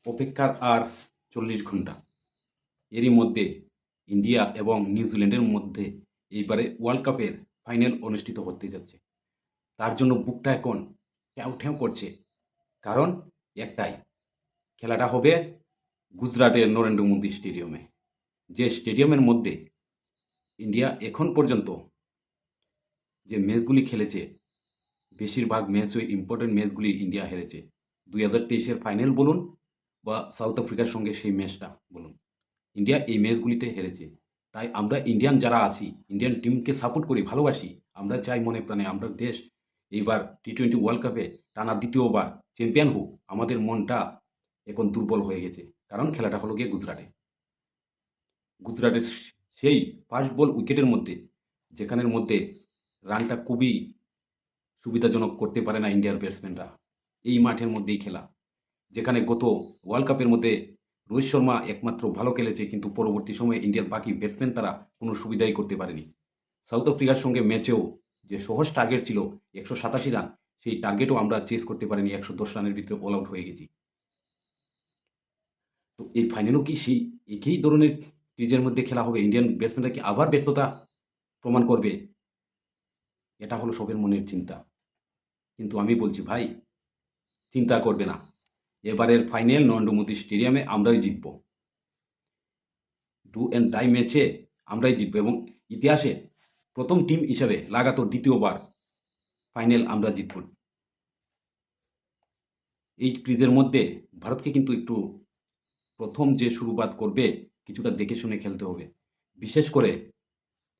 অপেক্ষার আর 40 ঘন্টা। এরই মধ্যে ইন্ডিয়া এবং নিউজিল্যান্ডের মধ্যে এইবারে ওয়ার্ল্ড কাপের ফাইনাল অনুষ্ঠিত হতে যাচ্ছে। তার জন্য বুকটা এখন ঠ্যাউ ঠ্যাউ করছে। কারণ একটাই, খেলাটা হবে গুজরাটের নরেন্দ্র মোদী স্টেডিয়ামে। যে স্টেডিয়ামের মধ্যে ইন্ডিয়া এখন পর্যন্ত যে ম্যাচগুলি খেলেছে, বেশিরভাগ ম্যাচই ইম্পর্টেন্ট ম্যাচগুলি ইন্ডিয়া হেরেছে। 2023-এর ফাইনাল বলুন বা সাউথ আফ্রিকার সঙ্গে সেই ম্যাচটা বলুন, ইন্ডিয়া এই ম্যাচগুলিতে হেরেছে। তাই আমরা ইন্ডিয়ান যারা আছি, ইন্ডিয়ান টিমকে সাপোর্ট করি, ভালোবাসি। আমরা চাই মনে প্রাণে আমরা দেশ এইবার T20 ওয়ার্ল্ড কাপে টানা দ্বিতীয়বার চ্যাম্পিয়ন হোক। আমাদের মনটা এখন দুর্বল হয়ে গেছে, কারণ খেলাটা হলো গিয়ে গুজরাটে। গুজরাটের সেই ফার্স্ট বল উইকেটের মধ্যে, যেখানের মধ্যে রানটা খুবই সুবিধাজনক করতে পারে না ইন্ডিয়ার ব্যাটসম্যানরা। এই মাঠের মধ্যেই খেলা, যেখানে গত ওয়ার্ল্ড কাপের মধ্যে রোহিত শর্মা একমাত্র ভালো খেলেছে, কিন্তু পরবর্তী সময়ে ইন্ডিয়ার বাকি ব্যাটসম্যান তারা কোনো সুবিধাই করতে পারেনি। সাউথ আফ্রিকার সঙ্গে ম্যাচেও যে সহজ টার্গেট ছিল 187 রান, সেই টার্গেটও আমরা চেস করতে পারিনি, 110 রানের ভিতরে অল আউট হয়ে গেছি। তো এই ফাইনালও কি সেই একই ধরনের ক্রিজের মধ্যে খেলা হবে? ইন্ডিয়ান ব্যাটসম্যানরা কি আবার ব্যর্থতা প্রমাণ করবে? এটা হলো সবের মনের চিন্তা। কিন্তু আমি বলছি ভাই, চিন্তা করবে না, এবারের ফাইনাল নরেন্দ্র মোদী স্টেডিয়ামে আমরাই জিতব। ডু অ্যান্ড ডাই ম্যাচে আমরাই জিতব এবং ইতিহাসে প্রথম টিম হিসাবে লাগাতার দ্বিতীয়বার ফাইনাল আমরা জিতব। এই ক্রিজের মধ্যে ভারতকে কিন্তু একটু প্রথম যে শুরুবাত করবে, কিছুটা দেখে শুনে খেলতে হবে। বিশেষ করে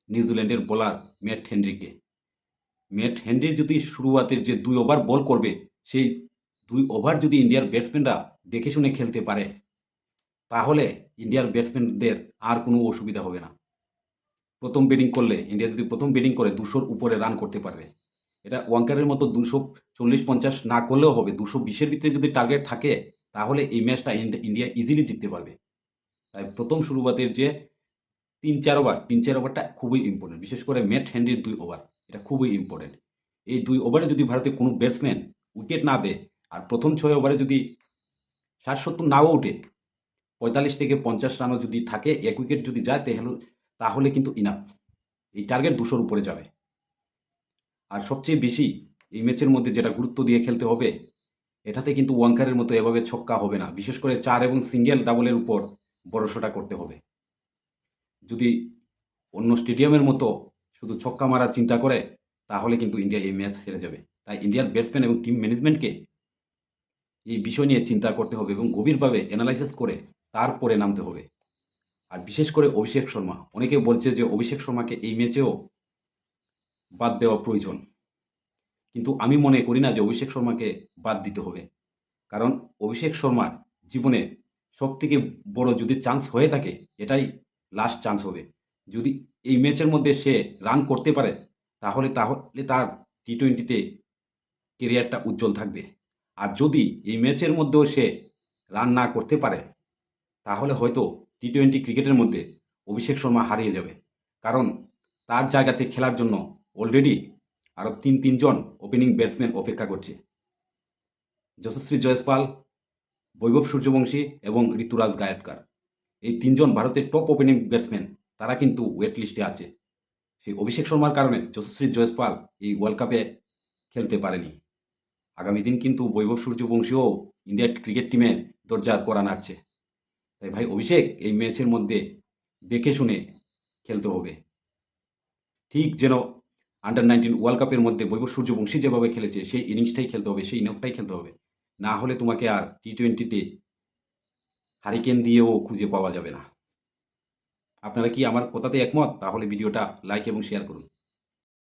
নিউজিল্যান্ডের বোলার ম্যাট হেনরিকে। ম্যাট হেনরির যদি শুরুয়াতের যে 2 ওভার বল করবে, সেই 2 ওভার যদি ইন্ডিয়ার ব্যাটসম্যানরা দেখে শুনে খেলতে পারে, তাহলে ইন্ডিয়ার ব্যাটসম্যানদের আর কোনো অসুবিধা হবে না। প্রথম ব্যাটিং করলে ইন্ডিয়া যদি প্রথম ব্যাটিং করে 200-র উপরে রান করতে পারবে। এটা ওয়াঙ্কারের মতো 240-50 না করলেও হবে। 220-এর ভিতরে যদি টার্গেট থাকে, তাহলে এই ম্যাচটা ইন্ডিয়া ইজিলি জিততে পারবে। তাই প্রথম শুরুবাতের যে 3-4 ওভারটা খুবই ইম্পর্টেন্ট। বিশেষ করে ম্যাট হেনরির 2 ওভার, এটা খুবই ইম্পর্টেন্ট। এই 2 ওভারে যদি ভারতের কোনো ব্যাটসম্যান উইকেট না দেয়, আর প্রথম 6 ওভারে যদি 60-70 নাও ওঠে, 45 থেকে 50 রানও যদি থাকে, 1 উইকেট যদি যায়, তাহলে কিন্তু ইনাফ। এই টার্গেট 200-র উপরে যাবে। আর সবচেয়ে বেশি এই ম্যাচের মধ্যে যেটা গুরুত্ব দিয়ে খেলতে হবে, এটাতে কিন্তু ওয়াঙ্কারের মতো এভাবে ছক্কা হবে না। বিশেষ করে 4 এবং সিঙ্গেল ডাবলের উপর ভরসাটা করতে হবে। যদি অন্য স্টেডিয়ামের মতো শুধু ছক্কা মারার চিন্তা করে, তাহলে কিন্তু ইন্ডিয়া এই ম্যাচ হেরে যাবে। তাই ইন্ডিয়ার ব্যাটসম্যান এবং টিম ম্যানেজমেন্টকে এই বিষয় নিয়ে চিন্তা করতে হবে এবং গভীরভাবে অ্যানালাইসিস করে তারপরে নামতে হবে। আর বিশেষ করে অভিষেক শর্মা, অনেকে বলছে যে অভিষেক শর্মাকে এই ম্যাচেও বাদ দেওয়া প্রয়োজন, কিন্তু আমি মনে করি না যে অভিষেক শর্মাকে বাদ দিতে হবে। কারণ অভিষেক শর্মার জীবনে সবথেকে বড় যদি চান্স হয়ে থাকে, এটাই লাস্ট চান্স হবে। যদি এই ম্যাচের মধ্যে সে রান করতে পারে, তাহলে তার T20-তে কেরিয়ারটা উজ্জ্বল থাকবে। আর যদি এই ম্যাচের মধ্যেও সে রান না করতে পারে, তাহলে হয়তো T20 ক্রিকেটের মধ্যে অভিষেক শর্মা হারিয়ে যাবে। কারণ তার জায়গাতে খেলার জন্য অলরেডি আরও তিনজন ওপেনিং ব্যাটসম্যান অপেক্ষা করছে। যশস্বী জয়সওয়াল, বৈভব সূর্যবংশী এবং ঋতুরাজ গায়কোয়াড়, এই 3 জন ভারতের টপ ওপেনিং ব্যাটসম্যান, তারা কিন্তু ওয়েট লিস্টে আছে। সেই অভিষেক শর্মার কারণে যশস্বী জয়সওয়াল এই ওয়ার্ল্ড কাপে খেলতে পারেনি। আগামী দিন কিন্তু বৈভব সূর্যবংশীও ইন্ডিয়া ক্রিকেট টিমের দরজার কড়া নাড়ছে। তাই ভাই অভিষেক এই ম্যাচের মধ্যে দেখে শুনে খেলতে হবে। ঠিক যেন আন্ডার-19 ওয়ার্ল্ড কাপের মধ্যে বৈভব সূর্যবংশী যেভাবে খেলেছে, সেই ইনিংসটাই খেলতে হবে, সেই ইনিংসটাই খেলতে হবে। না হলে তোমাকে আর T20-তে হারিকেন দিয়েও খুঁজে পাওয়া যাবে না। আপনারা কি আমার কথাতে একমত? তাহলে ভিডিওটা লাইক এবং শেয়ার করুন।